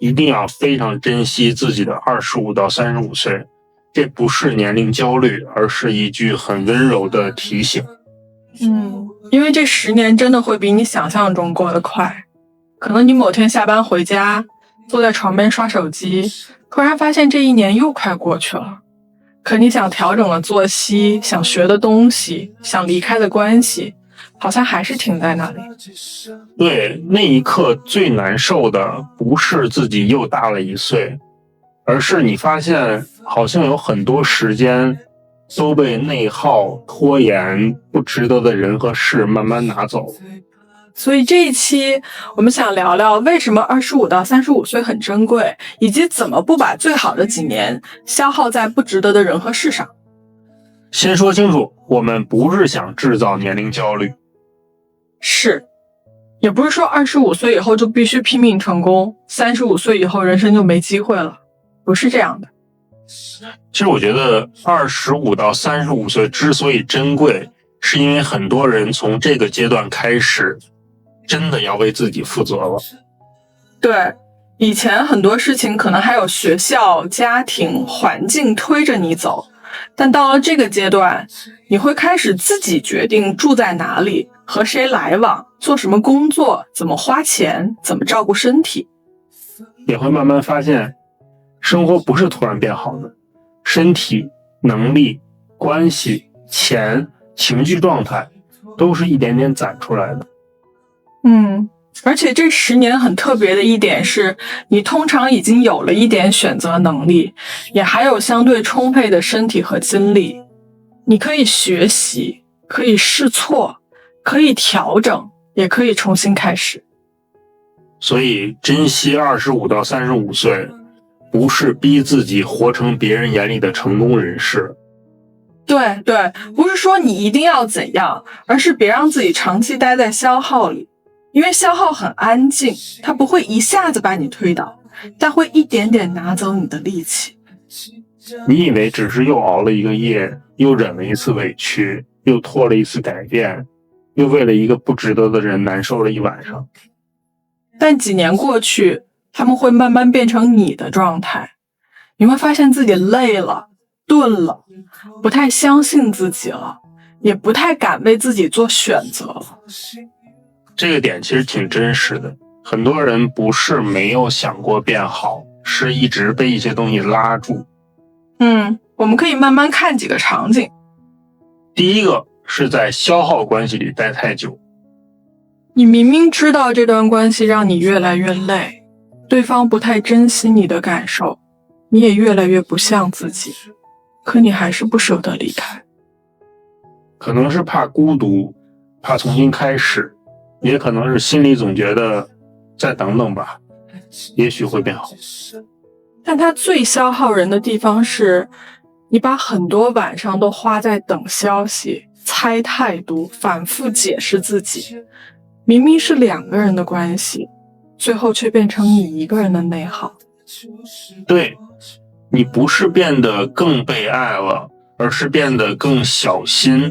一定要非常珍惜自己的25到35岁，这不是年龄焦虑，而是一句很温柔的提醒。因为这10年真的会比你想象中过得快。可能你某天下班回家，坐在床边刷手机，突然发现这1年又快过去了。可你想调整的作息，想学的东西，想离开的关系，好像还是停在那里。对，那一刻最难受的不是自己又大了1岁，而是你发现好像有很多时间都被内耗、拖延、不值得的人和事慢慢拿走。所以这一期我们想聊聊为什么25到35岁很珍贵，以及怎么不把最好的几年消耗在不值得的人和事上。先说清楚，我们不是想制造年龄焦虑，也不是说25岁以后就必须拼命成功，35岁以后人生就没机会了，不是这样的。其实我觉得25到35岁之所以珍贵，是因为很多人从这个阶段开始真的要为自己负责了。对，以前很多事情可能还有学校、家庭、环境推着你走，但到了这个阶段，你会开始自己决定住在哪里，和谁来往，做什么工作，怎么花钱，怎么照顾身体。也会慢慢发现，生活不是突然变好的，身体、能力、关系、钱、情绪状态都是一点点攒出来的。而且这10年很特别的一点是，你通常已经有了一点选择能力，也还有相对充沛的身体和精力。你可以学习，可以试错，可以调整，也可以重新开始。所以珍惜25到35岁，不是逼自己活成别人眼里的成功人士。对，不是说你一定要怎样，而是别让自己长期待在消耗里。因为消耗很安静，它不会一下子把你推倒，但会一点点拿走你的力气。你以为只是又熬了一个夜，又忍了一次委屈，又拖了一次改变，又为了一个不值得的人难受了一晚上。但几年过去，他们会慢慢变成你的状态。你会发现自己累了，钝了，不太相信自己了，也不太敢为自己做选择了。这个点其实挺真实的，很多人不是没有想过变好，是一直被一些东西拉住。我们可以慢慢看几个场景。第一个是在消耗关系里待太久。你明明知道这段关系让你越来越累，对方不太珍惜你的感受，你也越来越不像自己，可你还是不舍得离开。可能是怕孤独，怕重新开始，也可能是心里总觉得再等等吧，也许会变好。但它最消耗人的地方是，你把很多晚上都花在等消息、猜态度、反复解释自己。明明是2个人的关系，最后却变成你一个人的内耗。对，你不是变得更被爱了，而是变得更小心，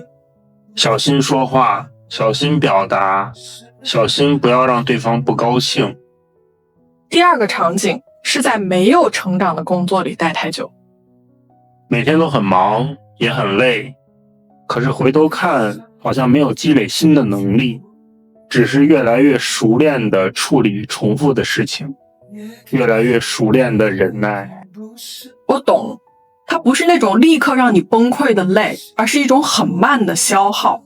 小心说话，小心表达，小心不要让对方不高兴。第二个场景是在没有成长的工作里待太久。每天都很忙，也很累，可是回头看，好像没有积累新的能力，只是越来越熟练地处理重复的事情，越来越熟练地忍耐。我懂，它不是那种立刻让你崩溃的累，而是一种很慢的消耗。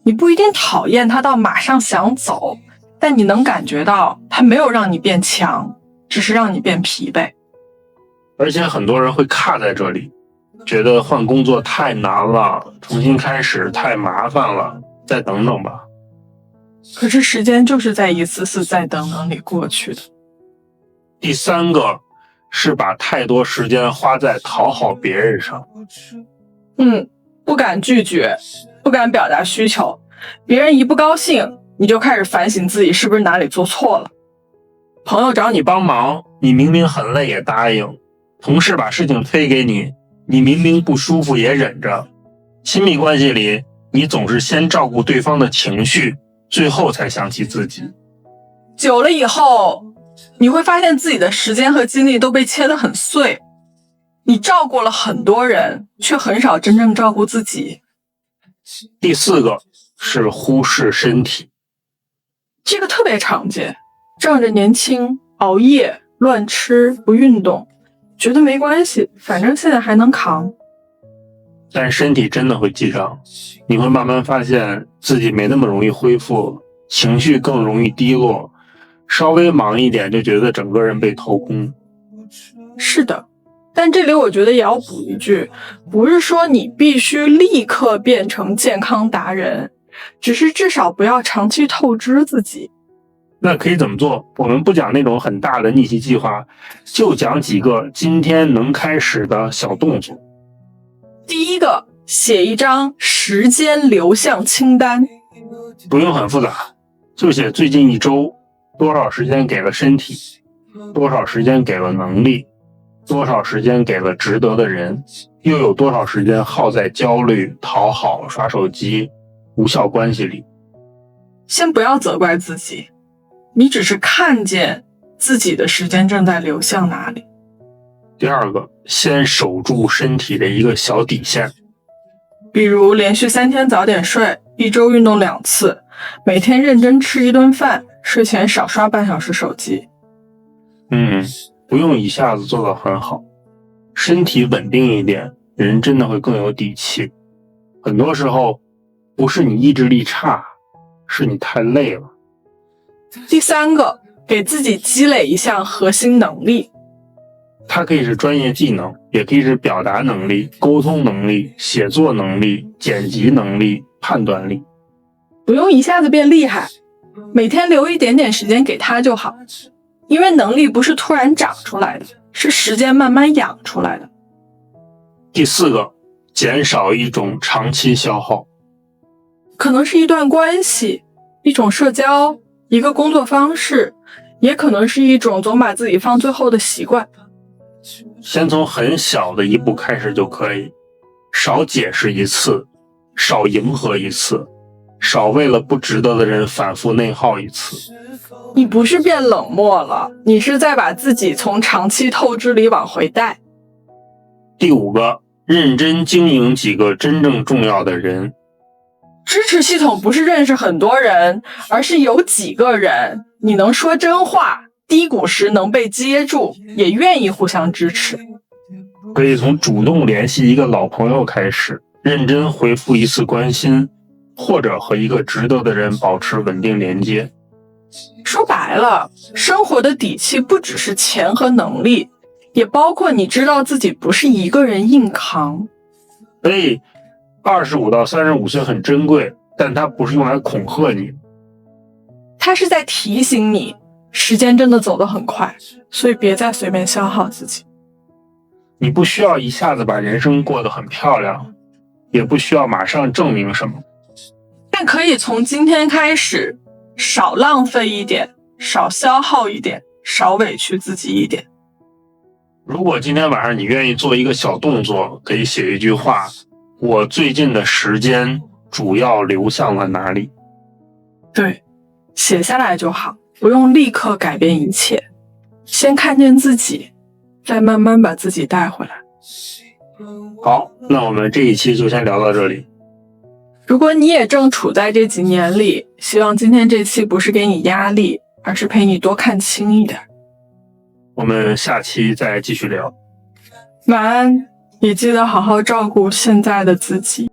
你不一定讨厌它到马上想走，但你能感觉到它没有让你变强，只是让你变疲惫。而且很多人会卡在这里，觉得换工作太难了，重新开始太麻烦了，再等等吧。可是时间就是在一次次再等等里过去的。第三个是把太多时间花在讨好别人上。不敢拒绝，不敢表达需求，别人一不高兴，你就开始反省自己是不是哪里做错了。朋友找你帮忙，你明明很累也答应；同事把事情推给你，你明明不舒服也忍着。亲密关系里，你总是先照顾对方的情绪，最后才想起自己。久了以后，你会发现自己的时间和精力都被切得很碎，你照顾了很多人，却很少真正照顾自己。第4个是忽视身体，这个特别常见，仗着年轻，熬夜、乱吃、不运动，觉得没关系，反正现在还能扛。但身体真的会记账，你会慢慢发现自己没那么容易恢复，情绪更容易低落，稍微忙一点就觉得整个人被掏空。是的，但这里我觉得也要补一句，不是说你必须立刻变成健康达人，只是至少不要长期透支自己。那可以怎么做？我们不讲那种很大的逆袭计划，就讲几个今天能开始的小动作。第一个，写一张时间流向清单，不用很复杂，就写最近一周多少时间给了身体，多少时间给了能力，多少时间给了值得的人，又有多少时间耗在焦虑、讨好、刷手机、无效关系里。先不要责怪自己，你只是看见自己的时间正在流向哪里。第2个，先守住身体的一个小底线，比如连续3天早点睡，1周运动2次，每天认真吃1顿饭，睡前少刷半小时手机。不用一下子做到很好，身体稳定一点，人真的会更有底气。很多时候不是你意志力差，是你太累了。第3个，给自己积累一项核心能力，它可以是专业技能，也可以是表达能力、沟通能力、写作能力、剪辑能力、判断力。不用一下子变厉害，每天留一点点时间给它就好，因为能力不是突然长出来的，是时间慢慢养出来的。第4个，减少一种长期消耗，可能是一段关系，一种社交，一个工作方式，也可能是一种总把自己放最后的习惯。先从很小的一步开始就可以，少解释一次，少迎合一次，少为了不值得的人反复内耗一次。你不是变冷漠了，你是在把自己从长期透支里往回带。第5个，认真经营几个真正重要的人。支持系统不是认识很多人，而是有几个人你能说真话，低谷时能被接住，也愿意互相支持。可以从主动联系一个老朋友开始，认真回复一次关心，或者和一个值得的人保持稳定连接。说白了，生活的底气不只是钱和能力，也包括你知道自己不是一个人硬扛。所以25到35岁很珍贵，但它不是用来恐吓你，它是在提醒你，时间真的走得很快，所以别再随便消耗自己。你不需要一下子把人生过得很漂亮，也不需要马上证明什么，但可以从今天开始，少浪费一点，少消耗一点，少委屈自己一点。如果今天晚上你愿意做一个小动作，可以写一句话，我最近的时间主要流向了哪里？对，写下来就好，不用立刻改变一切，先看见自己，再慢慢把自己带回来。好，那我们这一期就先聊到这里。如果你也正处在这几年里，希望今天这期不是给你压力，而是陪你多看清一点。我们下期再继续聊。晚安，也记得好好照顾现在的自己。